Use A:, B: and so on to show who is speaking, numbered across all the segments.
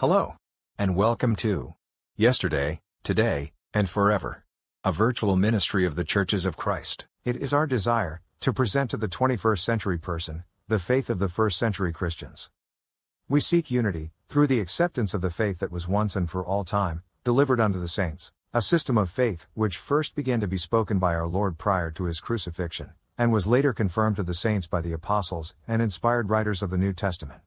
A: Hello, and welcome to Yesterday, Today, and Forever, a virtual ministry of the Churches of Christ. It is our desire to present to the 21st century person the faith of the first century Christians. We seek unity through the acceptance of the faith that was once and for all time delivered unto the saints, a system of faith which first began to be spoken by our Lord prior to his crucifixion, and was later confirmed to the saints by the apostles and inspired writers of the New Testament.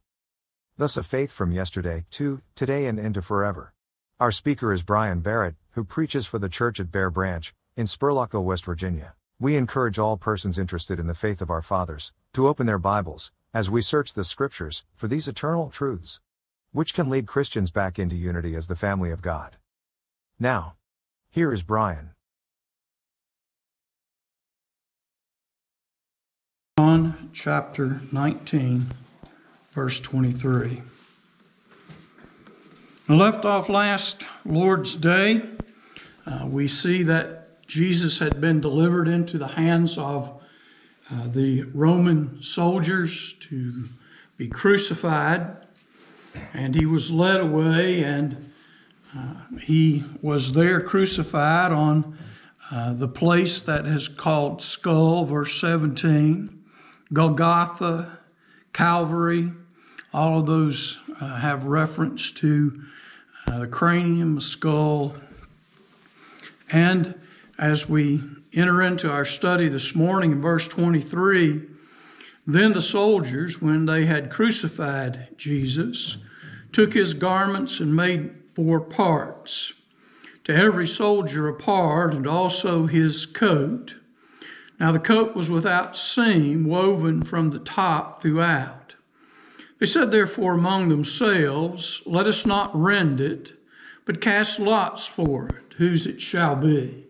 A: Thus a faith from yesterday to today and into forever. Our speaker is Brian Barrett, who preaches for the church at Bear Branch, in Spurlockville, West Virginia. We encourage all persons interested in the faith of our fathers to open their Bibles, as we search the Scriptures for these eternal truths, which can lead Christians back into unity as the family of God. Now, here is Brian.
B: John chapter 19. Verse 23. I left off last Lord's Day. We see that Jesus had been delivered into the hands of the Roman soldiers to be crucified, and he was led away, and he was there crucified on the place that is called Skull, verse 17, Golgotha, Calvary. All of those have reference to the cranium, the skull. And as we enter into our study this morning in verse 23, then the soldiers, when they had crucified Jesus, took his garments and made 4 parts, to every soldier a part, and also his coat. Now the coat was without seam, woven from the top throughout. They said therefore among themselves, let us not rend it, but cast lots for it, whose it shall be,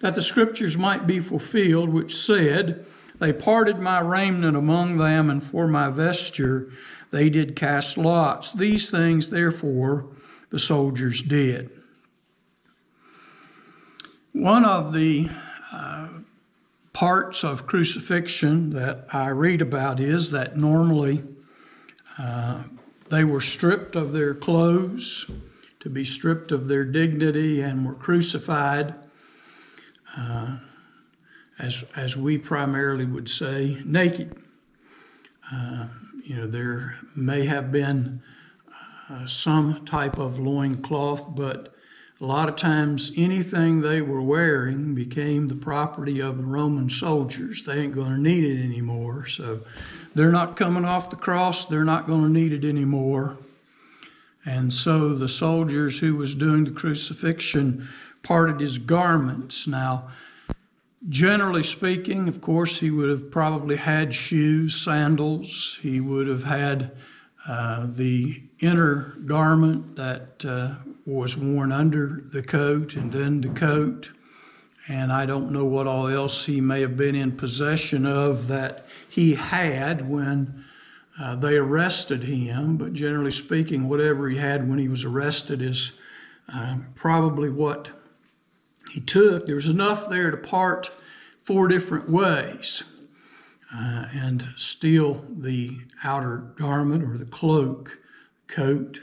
B: that the scriptures might be fulfilled, which said, they parted my raiment among them, and for my vesture they did cast lots. These things therefore the soldiers did. One of the parts of crucifixion that I read about is that normally they were stripped of their clothes, to be stripped of their dignity, and were crucified, as we primarily would say, naked. There may have been some type of loincloth, but a lot of times anything they were wearing became the property of the Roman soldiers. They ain't going to need it anymore, so they're not coming off the cross. They're not going to need it anymore. And so the soldiers who was doing the crucifixion parted his garments. Now, generally speaking, of course, he would have probably had shoes, sandals. He would have had the inner garment that was worn under the coat, and then the coat. And I don't know what all else he may have been in possession of that he had when they arrested him. But generally speaking, whatever he had when he was arrested is probably what he took. There was enough there to part 4 different ways and steal the outer garment or the cloak, coat.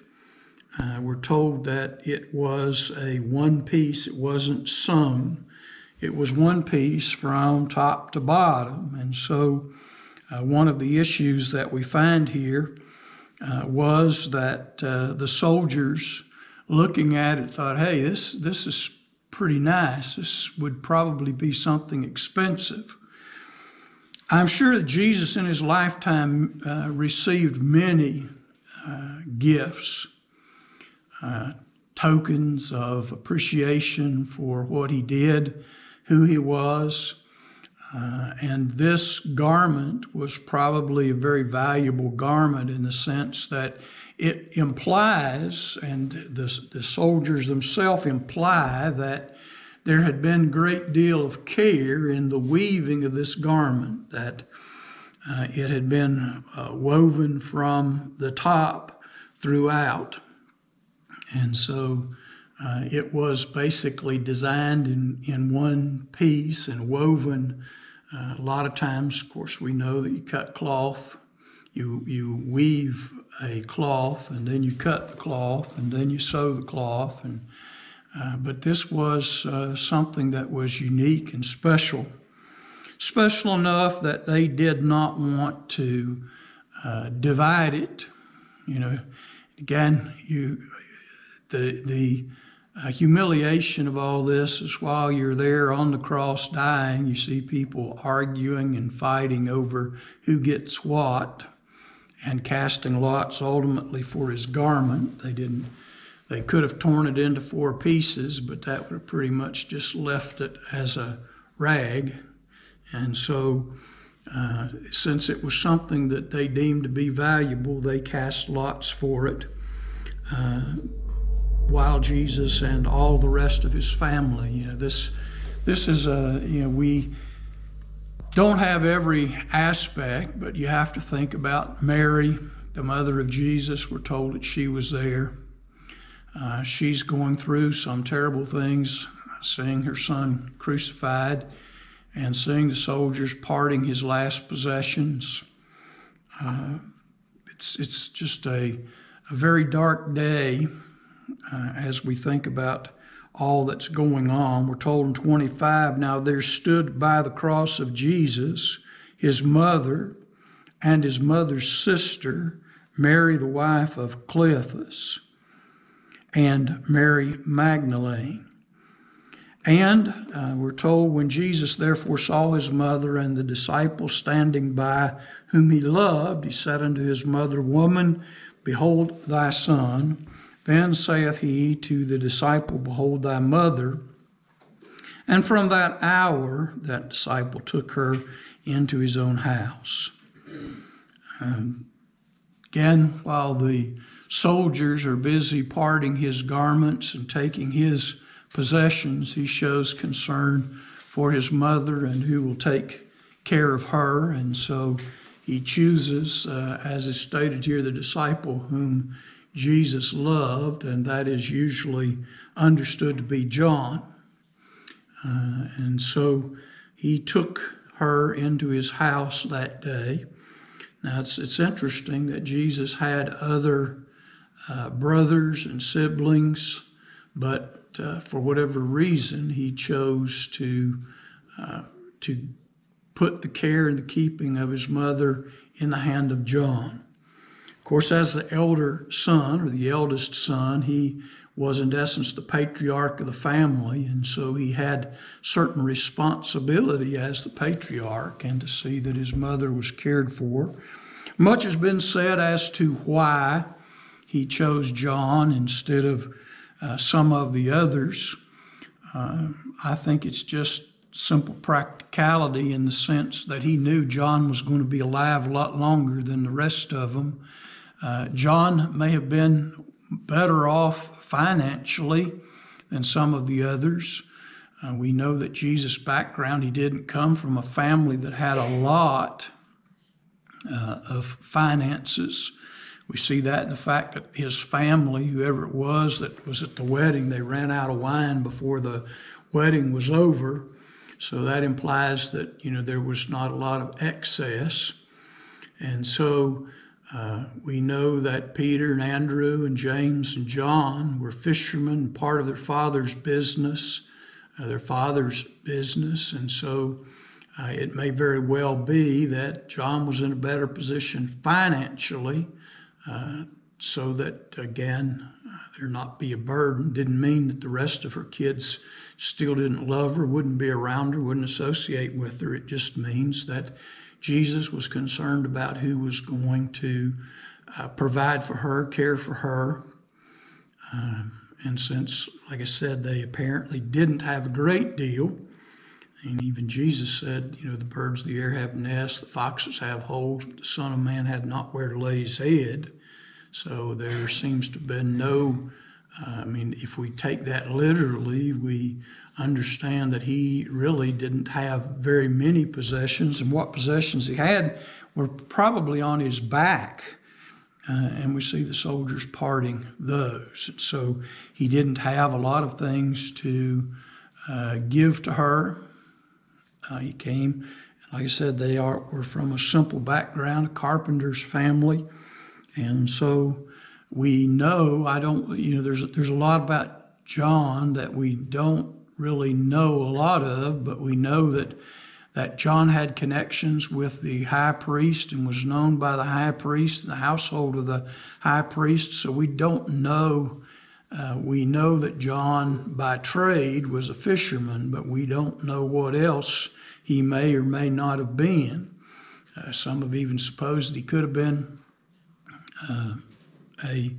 B: We're told that it was a one piece. It wasn't sewn. It was one piece from top to bottom. And so one of the issues that we find here was that the soldiers looking at it thought, hey, this is pretty nice. This would probably be something expensive. I'm sure that Jesus in his lifetime received many gifts, tokens of appreciation for what he did, who he was. And this garment was probably a very valuable garment in the sense that it implies, and the soldiers themselves imply, that there had been a great deal of care in the weaving of this garment, that it had been woven from the top throughout. And so it was basically designed in one piece and woven. A lot of times, of course, we know that you cut cloth, you weave a cloth, and then you cut the cloth, and then you sew the cloth. But this was something that was unique and special enough that they did not want to divide it. Again, the humiliation of all this is while you're there on the cross dying, you see people arguing and fighting over who gets what, and casting lots ultimately for his garment. They could have torn it into 4 pieces, but that would have pretty much just left it as a rag. And so, since it was something that they deemed to be valuable, they cast lots for it, while Jesus and all the rest of his family. This is we don't have every aspect, but you have to think about Mary, the mother of Jesus. We're told that she was there. She's going through some terrible things, seeing her son crucified and seeing the soldiers parting his last possessions. It's just a very dark day as we think about all that's going on. We're told in 25, now there stood by the cross of Jesus his mother and his mother's sister, Mary the wife of Cleophas, and Mary Magdalene. And we're told, when Jesus therefore saw his mother and the disciple standing by, whom he loved, he said unto his mother, Woman, behold thy son. Then saith he to the disciple, Behold thy mother. And from that hour, that disciple took her into his own house. Again, while the soldiers are busy parting his garments and taking his possessions, he shows concern for his mother and who will take care of her. And so he chooses, as is stated here, the disciple whom Jesus loved, and that is usually understood to be John. And so he took her into his house that day. Now it's interesting that Jesus had other brothers and siblings, but for whatever reason, he chose to put the care and the keeping of his mother in the hand of John. Of course, as the elder son, or the eldest son, he was in essence the patriarch of the family, and so he had certain responsibility as the patriarch and to see that his mother was cared for. Much has been said as to why he chose John instead of some of the others. I think it's just simple practicality, in the sense that he knew John was going to be alive a lot longer than the rest of them. John may have been better off financially than some of the others. We know that Jesus' background, he didn't come from a family that had a lot of finances. We see that in the fact that his family, whoever it was that was at the wedding, they ran out of wine before the wedding was over. So that implies that, there was not a lot of excess. And so we know that Peter and Andrew and James and John were fishermen, part of their father's business. And so it may very well be that John was in a better position financially, so that, again, there not be a burden. Didn't mean that the rest of her kids still didn't love her, wouldn't be around her, wouldn't associate with her. It just means that Jesus was concerned about who was going to provide for her, care for her. And since, like I said, they apparently didn't have a great deal, and even Jesus said, the birds of the air have nests, the foxes have holes, but the Son of Man had not where to lay his head. So there seems to have been no, if we take that literally, we understand that he really didn't have very many possessions, and what possessions he had were probably on his back. And we see the soldiers parting those. And so he didn't have a lot of things to give to her. He came, like I said, were from a simple background, a carpenter's family. And so we know, there's a lot about John that we don't really know a lot of, but we know that John had connections with the high priest and was known by the high priest and the household of the high priest. So we don't know. We know that John by trade was a fisherman, but we don't know what else he may or may not have been. Some have even supposed that he could have been a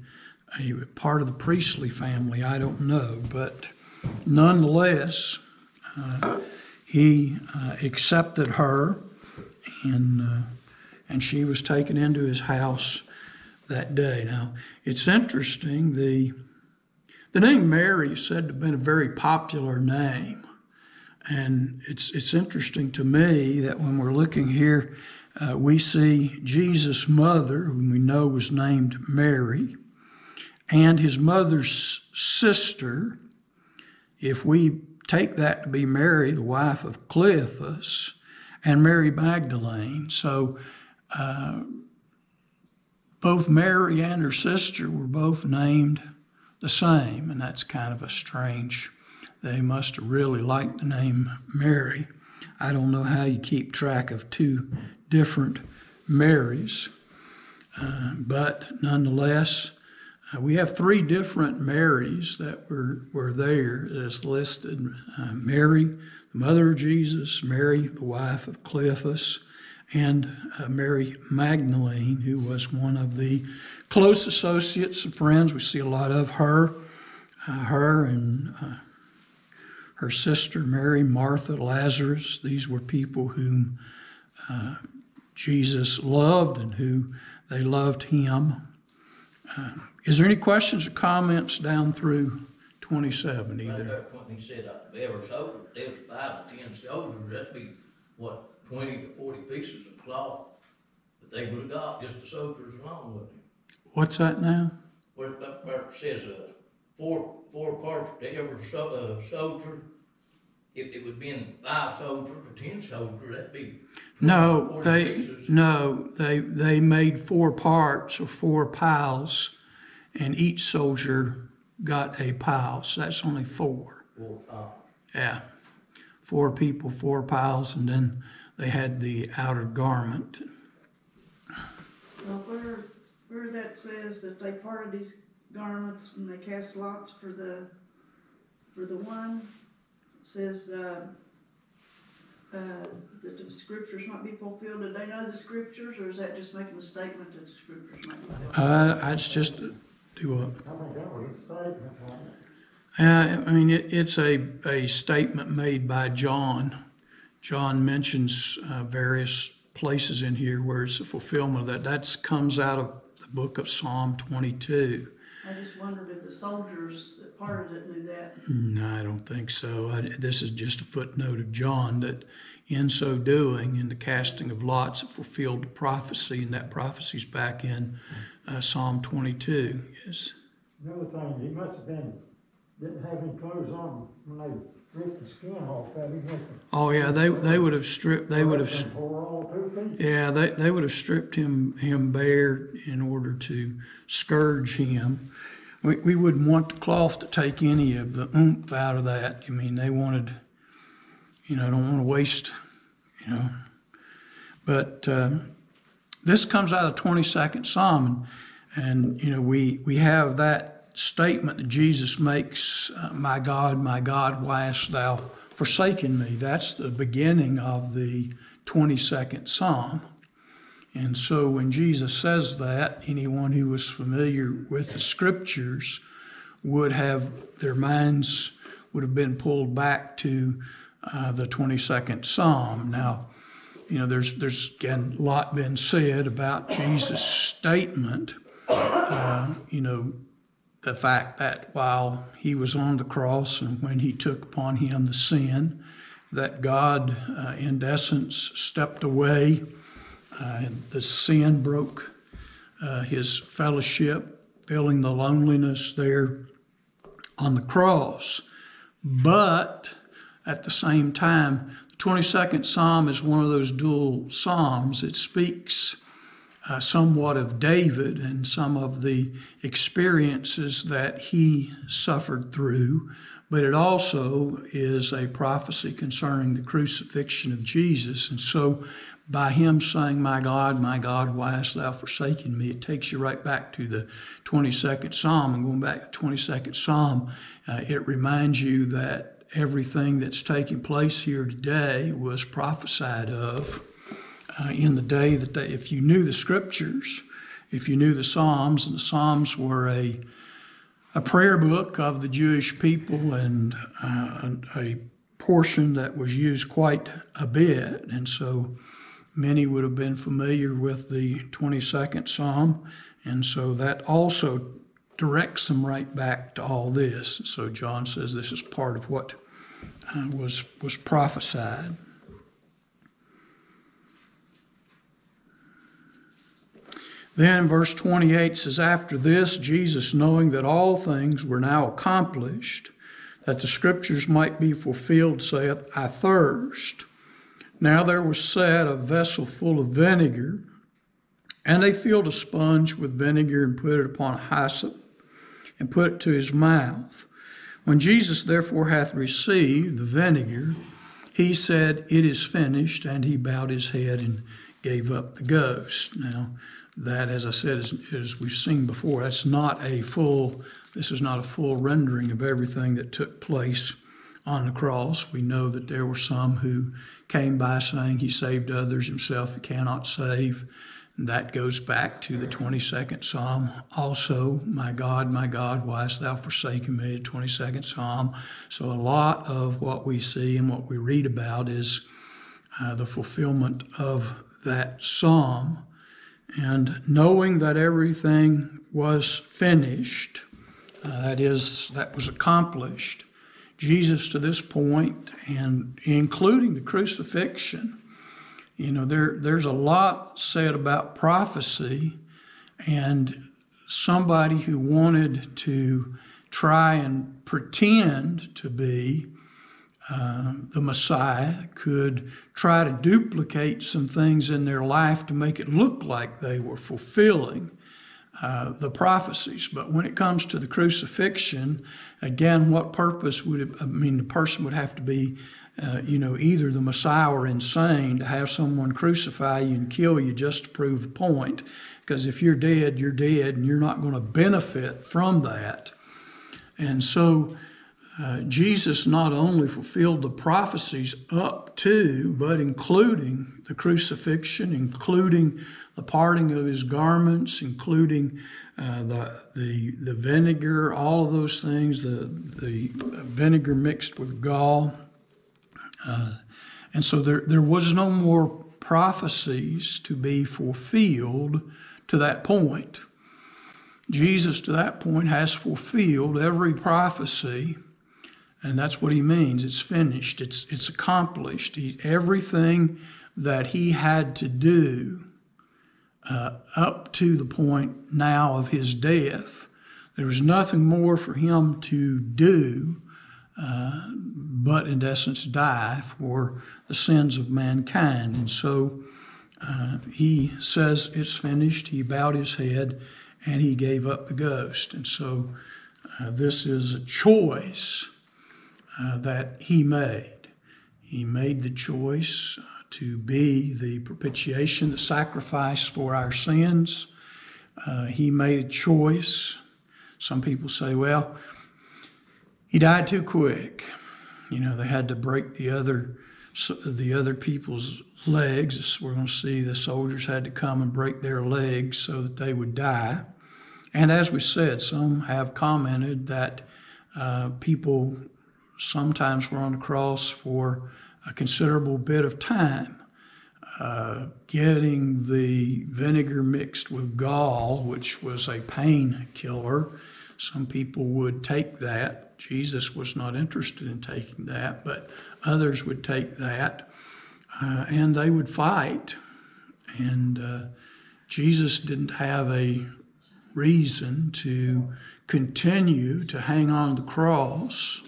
B: part of the priestly family. I don't know, but nonetheless, he accepted her, and she was taken into his house that day. Now, it's interesting. The name Mary is said to have been a very popular name, and it's interesting to me that when we're looking here, we see Jesus' mother, whom we know was named Mary, and his mother's sister. If we take that to be Mary, the wife of Cleophas, and Mary Magdalene. So both Mary and her sister were both named the same, and that's kind of a strange. They must have really liked the name Mary. I don't know how you keep track of two different Marys, but nonetheless, we have three different Marys that were there as listed. Mary, the mother of Jesus, Mary, the wife of Cleophas, and Mary Magdalene, who was one of the close associates and friends. We see a lot of her and her sister Mary, Martha, Lazarus. These were people whom Jesus loved and who they loved him. Is there any questions or comments down through 27 either?
C: When he said every soldier, there was 5 to 10 soldiers, that'd be, 20 to 40 pieces of cloth that they would have got, just the soldiers alone, wouldn't it?
B: What's that now?
C: Where it says 4 parts to every soldier, if it would have been 5 soldiers or 10 soldiers, that'd be
B: they made 4 parts or 4 piles, and each soldier got a pile. So that's only 4.
C: 4 piles.
B: Yeah, 4 people, 4 piles, and then they had the outer garment.
D: Well, where that says that they parted these garments when they cast lots for the one, says that the scriptures might be fulfilled. Did they know the scriptures, or is that just making a statement that the scriptures might be fulfilled?
B: It's just do a.
E: I think that was a statement.
B: I mean, it's a statement made by John. John mentions various places in here where it's a fulfillment of that. That comes out of the book of Psalm 22.
D: I just wondered if the soldiers that parted it knew that.
B: No, I don't think so. This is just a footnote of John that in so doing, in the casting of lots, it fulfilled the prophecy, and that prophecy's back in Psalm 22. Yes.
E: Another thing, he must have didn't have any clothes on when they ripped the skin off that.
B: Oh yeah, they would have stripped. They would have. Yeah, they would have stripped him bare in order to scourge him. We wouldn't want the cloth to take any of the oomph out of that. I mean, they wanted, don't want to waste, But this comes out of the 22nd Psalm, and we have that statement that Jesus makes, my God, why hast thou forsaken me? That's the beginning of the 22nd Psalm. And so when Jesus says that, anyone who was familiar with the scriptures would have, their minds would have been pulled back to the 22nd Psalm. Now, there's again a lot been said about Jesus' statement, the fact that while he was on the cross and when he took upon him the sin, that God, in essence, stepped away, and the sin broke his fellowship, feeling the loneliness there on the cross. But at the same time, the 22nd Psalm is one of those dual psalms. It speaks somewhat of David and some of the experiences that he suffered through, but it also is a prophecy concerning the crucifixion of Jesus. And so by him saying, my God, why hast thou forsaken me?" it takes you right back to the 22nd Psalm. And going back to the 22nd Psalm, it reminds you that everything that's taking place here today was prophesied of in the day that if you knew the scriptures, if you knew the Psalms, and the Psalms were a prayer book of the Jewish people, and a portion that was used quite a bit. And so many would have been familiar with the 22nd Psalm. And so that also directs them right back to all this. So John says this is part of what was prophesied. Then verse 28 says, "After this, Jesus, knowing that all things were now accomplished, that the scriptures might be fulfilled, saith, I thirst. Now there was set a vessel full of vinegar, and they filled a sponge with vinegar and put it upon a hyssop, and put it to his mouth. When Jesus therefore hath received the vinegar, he said, It is finished, and he bowed his head and gave up the ghost." Now, that, as I said, as we've seen before, this is not a full rendering of everything that took place on the cross. We know that there were some who came by saying he saved others, himself he cannot save. And that goes back to the 22nd Psalm also. My God, why hast thou forsaken me?" The 22nd Psalm. So a lot of what we see and what we read about is the fulfillment of that psalm. And knowing that everything was finished, that was accomplished, Jesus to this point, and including the crucifixion, there's a lot said about prophecy, and somebody who wanted to try and pretend to be the Messiah could try to duplicate some things in their life to make it look like they were fulfilling the prophecies. But when it comes to the crucifixion, again, what purpose would it, the person would have to be, either the Messiah or insane to have someone crucify you and kill you just to prove a point. Because if you're dead, and you're not going to benefit from that. And so Jesus not only fulfilled the prophecies up to, but including the crucifixion, including the parting of his garments, including the vinegar, all of those things, the vinegar mixed with gall. And so there was no more prophecies to be fulfilled to that point. Jesus to that point has fulfilled every prophecy. And that's what he means. It's finished. It's accomplished. Everything that he had to do up to the point now of his death, there was nothing more for him to do but, in essence, die for the sins of mankind. And so he says it's finished. He bowed his head and he gave up the ghost. And so this is a choice that he made. He made the choice to be the propitiation, the sacrifice for our sins. He made a choice. Some people say, well, he died too quick. They had to break the other people's legs. We're going to see the soldiers had to come and break their legs so that they would die. And as we said, some have commented that people sometimes were on the cross for a considerable bit of time. Getting the vinegar mixed with gall, which was a painkiller, some people would take that. Jesus was not interested in taking that, but others would take that, and they would fight. And Jesus didn't have a reason to continue to hang on the cross.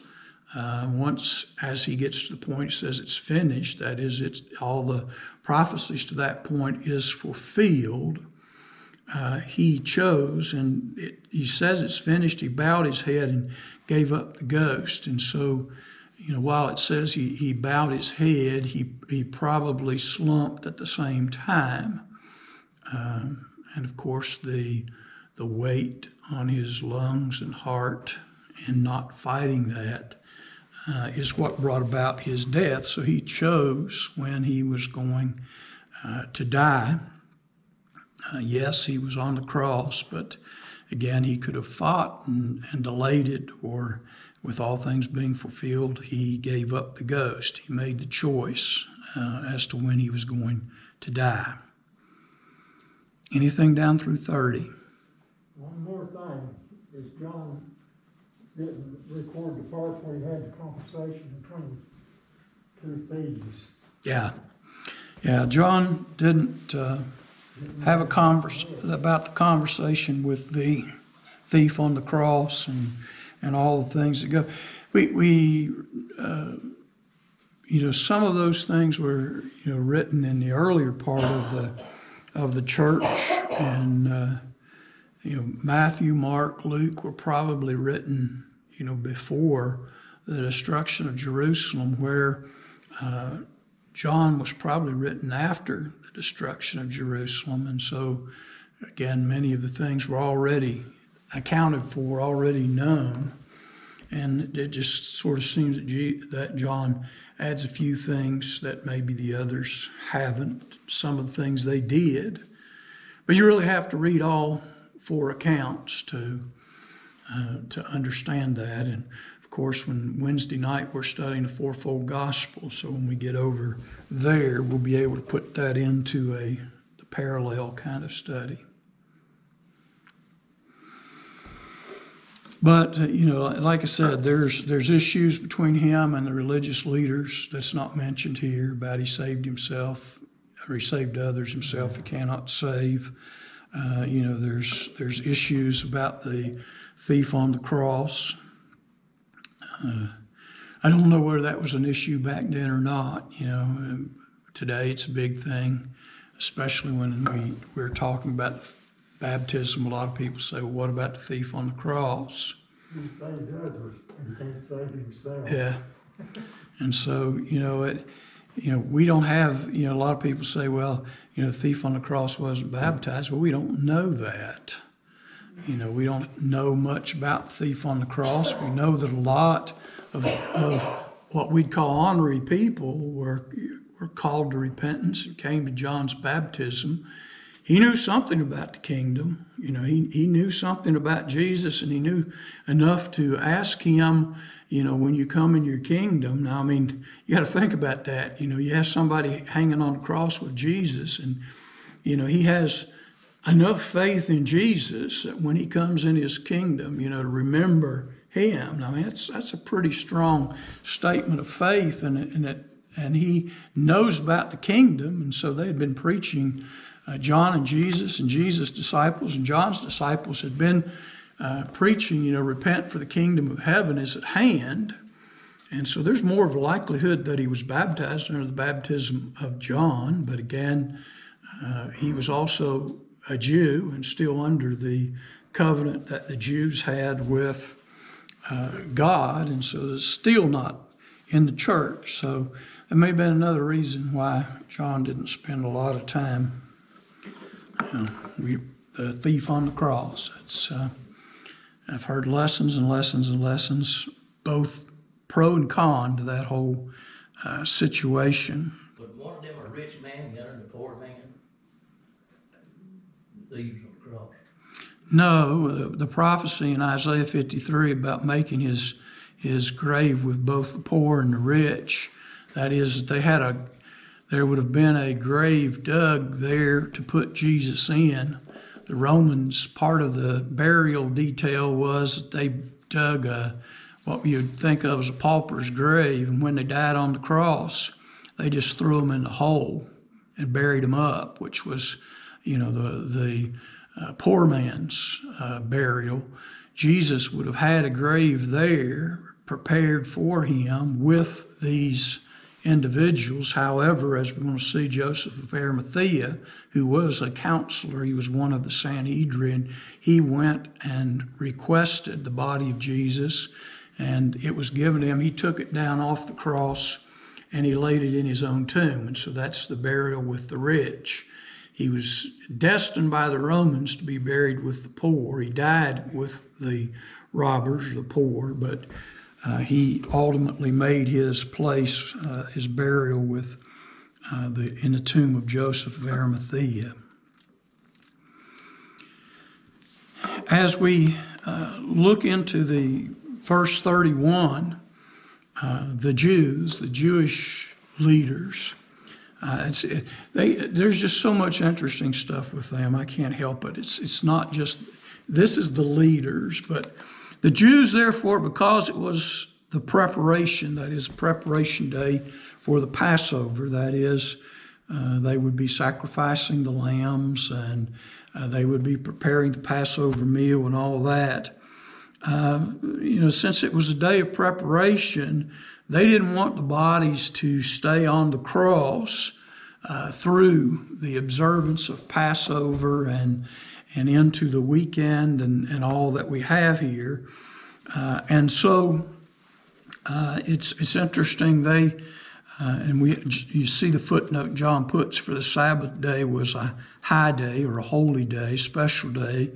B: Once, as he gets to the point, he says it's finished. That is, it's all the prophecies to that point is fulfilled. he chose, and he says it's finished. He bowed his head and gave up the ghost. And so, while it says he bowed his head, he probably slumped at the same time. And of course, the weight on his lungs and heart and not fighting that is what brought about his death. So he chose when he was going to die. Yes, he was on the cross, but again, he could have fought and delayed it, or with all things being fulfilled, he gave up the ghost. He made the choice as to when he was going to die. Anything down through 30?
E: One more thing is John didn't record the part where he had the conversation between two thieves.
B: Yeah, John didn't have a about the conversation with the thief on the cross and all the things that go. We some of those things were written in the earlier part of the church, and Matthew, Mark, Luke were probably written before the destruction of Jerusalem, where John was probably written after the destruction of Jerusalem. And so, again, many of the things were already accounted for, already known. And it just sort of seems that John adds a few things that maybe the others haven't, some of the things they did. But you really have to read all 4 accounts to understand that. And of course, when Wednesday night we're studying the fourfold gospel, so when we get over there, we'll be able to put that into the parallel kind of study. But like I said, there's issues between him and the religious leaders that's not mentioned here about he saved himself, or he saved others himself. He cannot save. There's issues about the thief on the cross. I don't know whether that was an issue back then or not. Today it's a big thing, especially when we're talking about baptism. A lot of people say, well, what about the thief on the cross?
E: He saved others, and he can't save himself.
B: Yeah. And so, we don't have, a lot of people say, well, the thief on the cross wasn't baptized. Well, we don't know that. We don't know much about the thief on the cross. We know that a lot of what we'd call honorary people were called to repentance and came to John's baptism. He knew something about the kingdom. He knew something about Jesus, and he knew enough to ask him, when you come in your kingdom. Now, you got to think about that. You have somebody hanging on the cross with Jesus, and, he has enough faith in Jesus that when he comes in his kingdom, to remember him. That's a pretty strong statement of faith, and he knows about the kingdom, and so they had been preaching. John and Jesus' disciples and John's disciples had been preaching, repent for the kingdom of heaven is at hand. And so there's more of a likelihood that he was baptized under the baptism of John. But again, he was also a Jew and still under the covenant that the Jews had with God. And so it's still not in the church. So that may have been another reason why John didn't spend a lot of time. The thief on the cross. I've heard lessons and lessons and lessons, both pro and con to that whole situation.
C: But one of them a rich man, the other the poor man. The thieves on the cross.
B: No, the prophecy in Isaiah 53 about making his grave with both the poor and the rich. That is, there would have been a grave dug there to put Jesus in. The Romans, part of the burial detail was that they dug what you'd think of as a pauper's grave, and when they died on the cross, they just threw them in the hole and buried them up, which was, the poor man's burial. Jesus would have had a grave there prepared for him with these individuals. However, as we're going to see, Joseph of Arimathea, who was a counselor, he was one of the Sanhedrin, he went and requested the body of Jesus, and it was given to him. He took it down off the cross and he laid it in his own tomb. And so that's the burial with the rich. He was destined by the Romans to be buried with the poor. He died with the robbers, the poor, but he ultimately made his place, his burial with in the tomb of Joseph of Arimathea. As we look into the verse 31, the Jews, the Jewish leaders, there's just so much interesting stuff with them. I can't help it. It's not just, this is the leaders, but the Jews, therefore, because it was the preparation, that is preparation day for the Passover, that is, they would be sacrificing the lambs and they would be preparing the Passover meal and all that. Since it was a day of preparation, they didn't want the bodies to stay on the cross through the observance of Passover and into the weekend and all that we have here. And so it's interesting. You see the footnote John puts for the Sabbath day was a high day or a holy day, special day.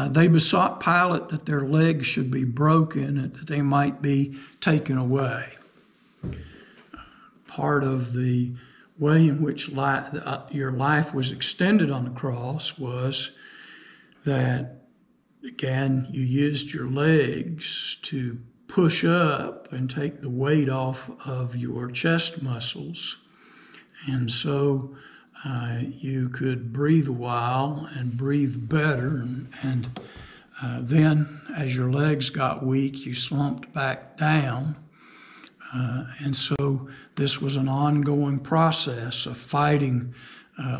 B: They besought Pilate that their legs should be broken and that they might be taken away. Part of the way in which your life was extended on the cross was that, again, you used your legs to push up and take the weight off of your chest muscles. And so you could breathe a while and breathe better. And then as your legs got weak, you slumped back down. And so this was an ongoing process of fighting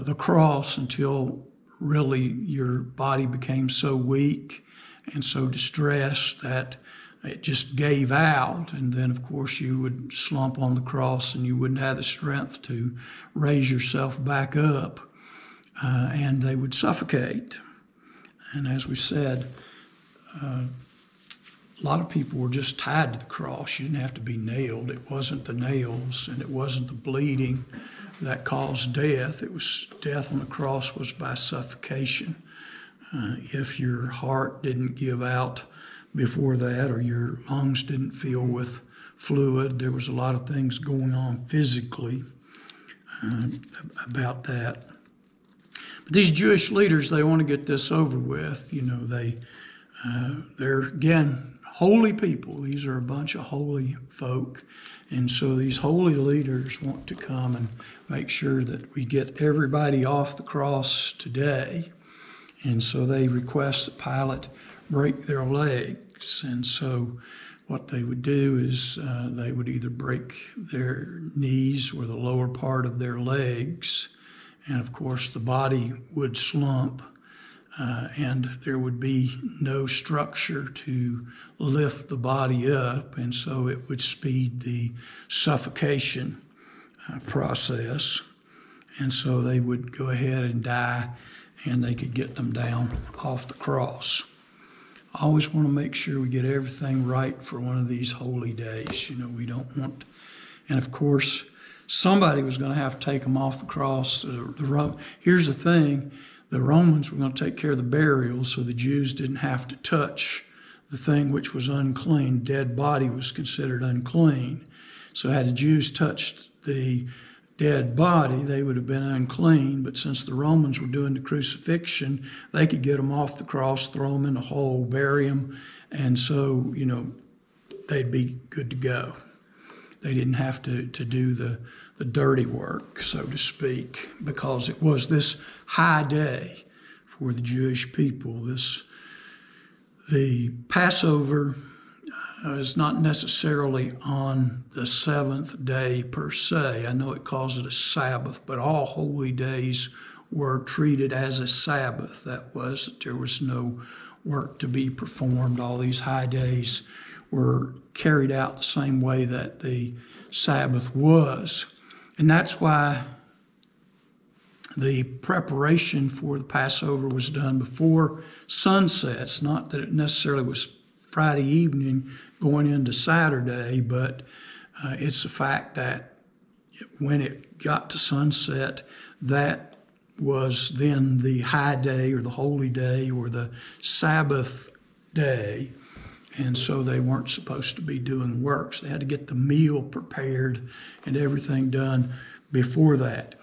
B: the cross until really your body became so weak and so distressed that it just gave out. And then, of course, you would slump on the cross and you wouldn't have the strength to raise yourself back up, and they would suffocate. And as we said, a lot of people were just tied to the cross. You didn't have to be nailed. It wasn't the nails and it wasn't the bleeding that caused death. It was death on the cross was by suffocation. If your heart didn't give out before that, or your lungs didn't fill with fluid, there was a lot of things going on physically about that. But these Jewish leaders, they want to get this over with. They're, again, holy people. These are a bunch of holy folk. And so these holy leaders want to come and make sure that we get everybody off the cross today. And so they request that Pilate break their legs. And so what they would do is they would either break their knees or the lower part of their legs. And of course, the body would slump and there would be no structure to lift the body up. And so it would speed the suffocation process. And so they would go ahead and die, and they could get them down off the cross. I always want to make sure we get everything right for one of these holy days. We don't want, and of course, somebody was going to have to take them off the cross. Here's the thing, the Romans were going to take care of the burial, so the Jews didn't have to touch the thing which was unclean. Dead body was considered unclean. So had the Jews touched the dead body, they would have been unclean. But since the Romans were doing the crucifixion, they could get them off the cross, throw them in a hole, bury them, and so, they'd be good to go. They didn't have to do the dirty work, so to speak, because it was this high day for the Jewish people. The Passover is not necessarily on the seventh day per se. I know it calls it a Sabbath, but all holy days were treated as a Sabbath. That was, there was no work to be performed. All these high days were carried out the same way that the Sabbath was. And that's why the preparation for the Passover was done before sunset. It's not that it necessarily was Friday evening going into Saturday, but it's the fact that when it got to sunset, that was then the high day or the holy day or the Sabbath day. And so they weren't supposed to be doing works. They had to get the meal prepared and everything done before that.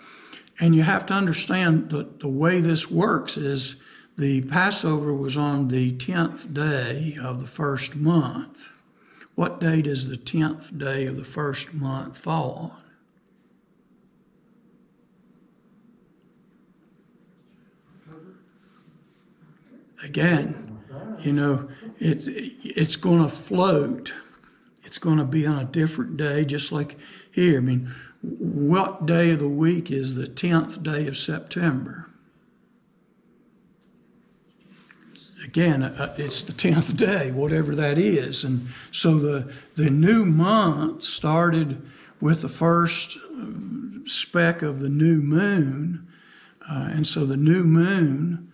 B: And you have to understand that the way this works is the Passover was on the 10th day of the first month. What day does the 10th day of the first month fall on? Again, you know, it's going to float. It's going to be on a different day, just like here. I mean, what day of the week is the 10th day of September? Again, it's the 10th day, whatever that is. And so the new month started with the first speck of the new moon. And so the new moon,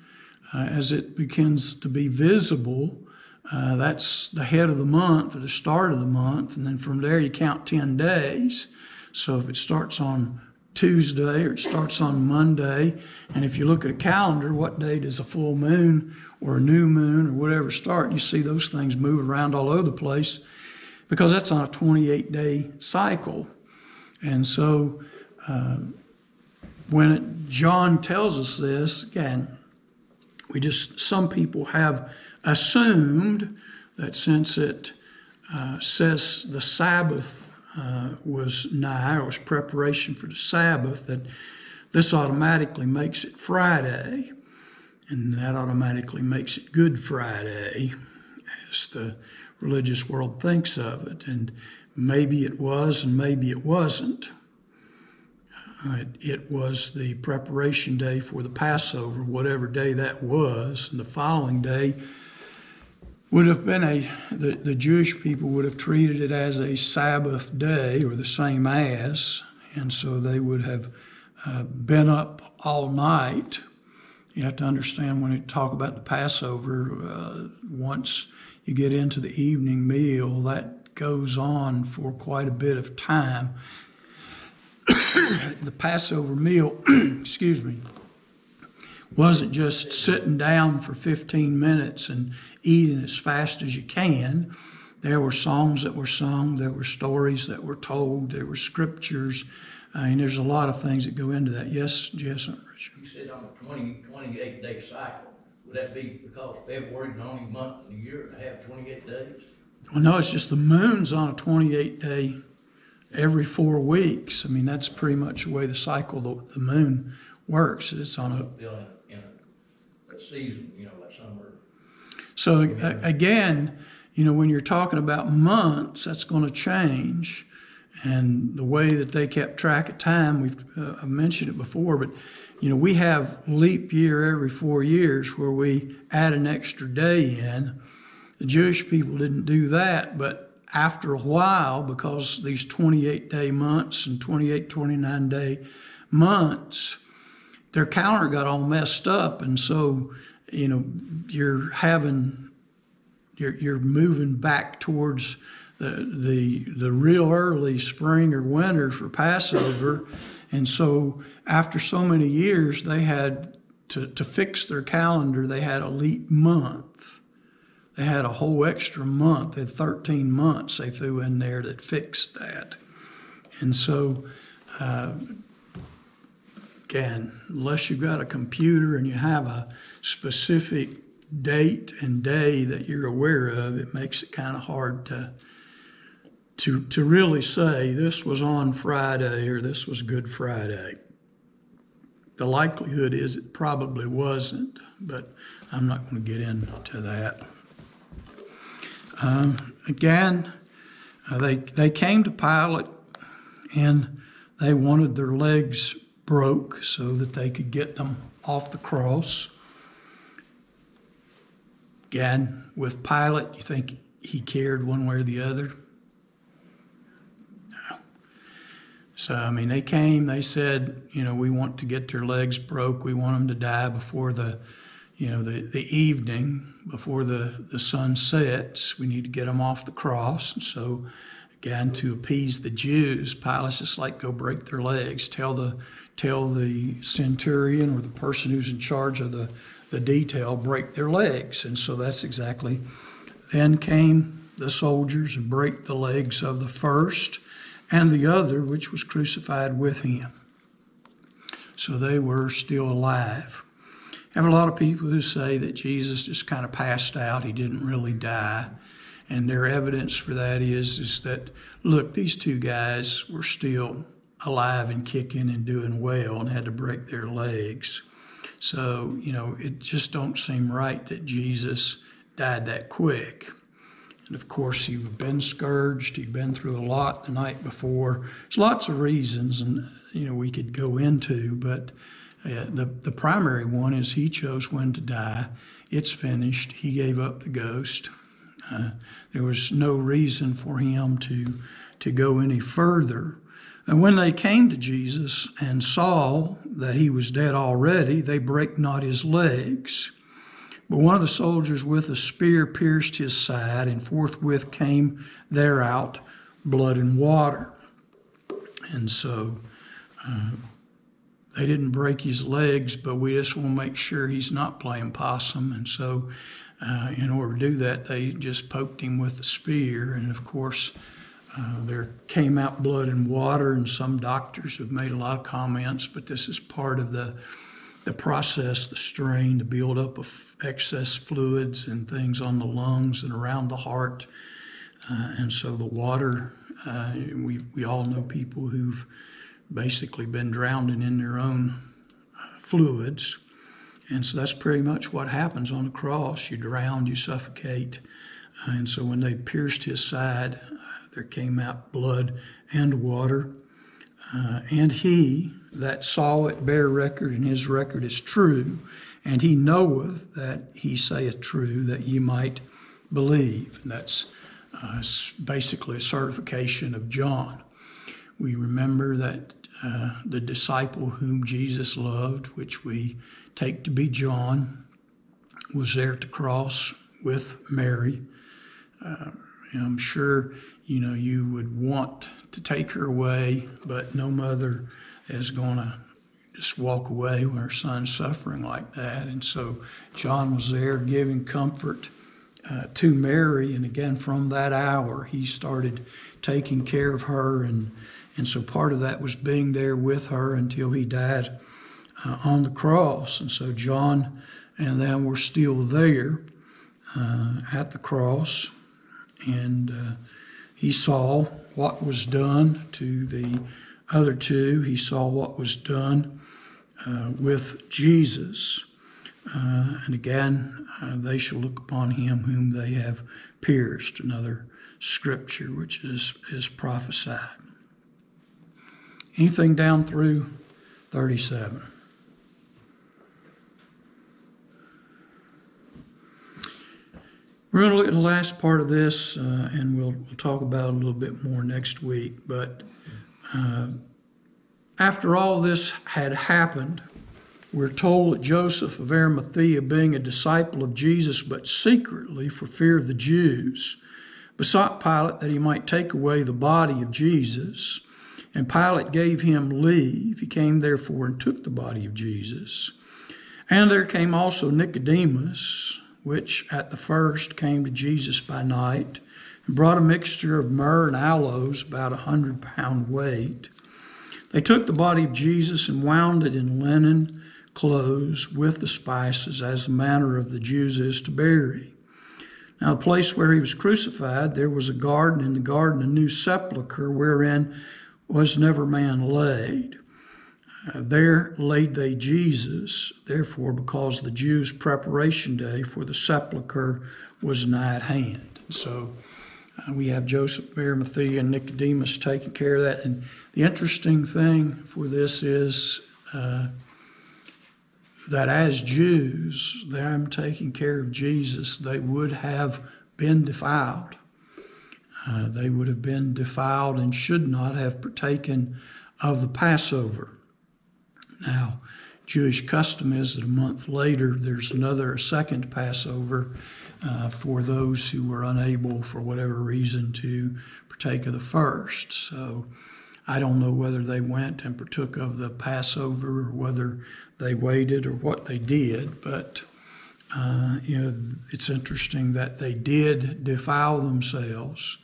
B: as it begins to be visible, that's the head of the month or the start of the month. And then from there you count 10 days. So if it starts on Tuesday or it starts on Monday, and if you look at a calendar, what day does a full moon or a new moon or whatever start? And you see those things move around all over the place because that's on a 28-day cycle. And so when John tells us this, again, some people have assumed that since it says the Sabbath was nigh, or was preparation for the Sabbath, that this automatically makes it Friday, and that automatically makes it Good Friday, as the religious world thinks of it. And maybe it was, and maybe it wasn't. It was the preparation day for the Passover, whatever day that was, and the following day would have been the Jewish people would have treated it as a Sabbath day or the same as, and so they would have been up all night. You have to understand when you talk about the Passover, once you get into the evening meal, that goes on for quite a bit of time. The Passover meal, excuse me, wasn't just sitting down for 15 minutes and eating as fast as you can. There were songs that were sung, there were stories that were told, there were scriptures, and there's a lot of things that go into that. Yes, Richard?
C: You said on a 28-day cycle. Would that be because February is the only month in the year to have 28 days?
B: Well, no, it's just the moon's on a 28-day every 4 weeks. I mean, that's pretty much the way the cycle, the moon works. It's on
C: In a season, like summer.
B: So again, when you're talking about months, that's going to change. And the way that they kept track of time, I've mentioned it before, but we have leap year every 4 years where we add an extra day in. The Jewish people didn't do that, but after a while, because these 28-day months and 28, 29-day months, their calendar got all messed up, and so you're moving back towards the real early spring or winter for Passover, and so after so many years, they had to fix their calendar. They had a leap month. They had a whole extra month. They had 13 months they threw in there that fixed that, and so. Again, unless you've got a computer and you have a specific date and day that you're aware of, it makes it kind of hard to really say this was on Friday or this was Good Friday. The likelihood is it probably wasn't, but I'm not going to get into that. Again, they came to Pilate and they wanted their legs broke so that they could get them off the cross. Again, with Pilate, you think he cared one way or the other? No. So, I mean, they came, they said, we want to get their legs broke. We want them to die before the evening, before the sun sets. We need to get them off the cross. And so, again, to appease the Jews, Pilate just like, go break their legs. Tell the centurion or the person who's in charge of the detail, break their legs. And so that's exactly, then came the soldiers and break the legs of the first and the other, which was crucified with him. So they were still alive. I have a lot of people who say that Jesus just kind of passed out. He didn't really die. And their evidence for that is that, look, these two guys were still alive and kicking and doing well and had to break their legs. So, it just don't seem right that Jesus died that quick. And of course, he'd been scourged. He'd been through a lot the night before. There's lots of reasons, and we could go into, but the primary one is he chose when to die. It's finished. He gave up the ghost. There was no reason for him to go any further. And when they came to Jesus and saw that he was dead already, they brake not his legs. But one of the soldiers with a spear pierced his side, and forthwith came there out blood and water. And so they didn't break his legs, but we just want to make sure he's not playing possum. And so in order to do that, they just poked him with the spear. And of course, there came out blood and water, and some doctors have made a lot of comments, but this is part of the process, the strain, the buildup of excess fluids and things on the lungs and around the heart. And so the water, we all know people who've basically been drowning in their own fluids. And so that's pretty much what happens on the cross. You drown, you suffocate. And so when they pierced his side, there came out blood and water. And he that saw it bear record, and his record is true, and he knoweth that he saith true, that ye might believe. And that's basically a certification of John. We remember that the disciple whom Jesus loved, which we take to be John, was there at the cross with Mary. I'm sure you would want to take her away, but no mother is going to just walk away when her son's suffering like that. And so John was there giving comfort to Mary, and again from that hour he started taking care of her, and so part of that was being there with her until he died on the cross. And so John and them were still there at the cross, and he saw what was done to the other two. He saw what was done with Jesus. And again, they shall look upon him whom they have pierced, another scripture which is prophesied. Anything down through 37? We're going to look at the last part of this, and we'll talk about it a little bit more next week. But after all this had happened, we're told that Joseph of Arimathea, being a disciple of Jesus, but secretly for fear of the Jews, besought Pilate that he might take away the body of Jesus. And Pilate gave him leave. He came therefore and took the body of Jesus. And there came also Nicodemus, which at the first came to Jesus by night, and brought a mixture of myrrh and aloes, about 100 pound weight. They took the body of Jesus and wound it in linen clothes with the spices, as the manner of the Jews is to bury. Now the place where he was crucified, there was a garden, in the garden a new sepulchre, wherein was never man laid. There laid they Jesus, therefore, because the Jews' preparation day for the sepulchre was nigh at hand. And so we have Joseph of Arimathea and Nicodemus taking care of that. And the interesting thing for this is that as Jews, them taking care of Jesus, they would have been defiled. They would have been defiled and should not have partaken of the Passover. Now, Jewish custom is that a month later there's a second Passover for those who were unable, for whatever reason, to partake of the first. So I don't know whether they went and partook of the Passover or whether they waited or what they did, but it's interesting that they did defile themselves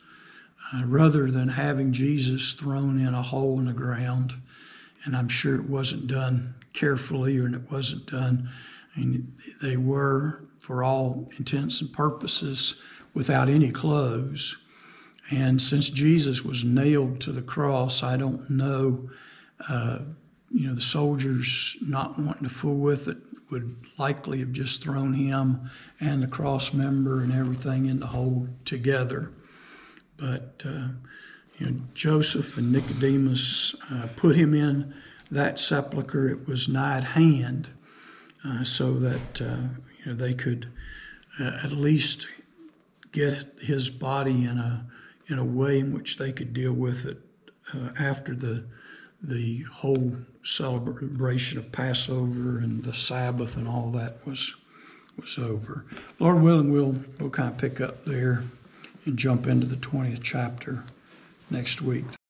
B: rather than having Jesus thrown in a hole in the ground. And I'm sure it wasn't done carefully, and it wasn't done. They were, for all intents and purposes, without any clothes. And since Jesus was nailed to the cross, I don't know, the soldiers not wanting to fool with it would likely have just thrown him and the cross member and everything in the hole together. But Joseph and Nicodemus put him in that sepulcher. It was nigh at hand, so that they could at least get his body in a way in which they could deal with it after the whole celebration of Passover and the Sabbath and all that was over. Lord willing, we'll kind of pick up there and jump into the 20th chapter next week.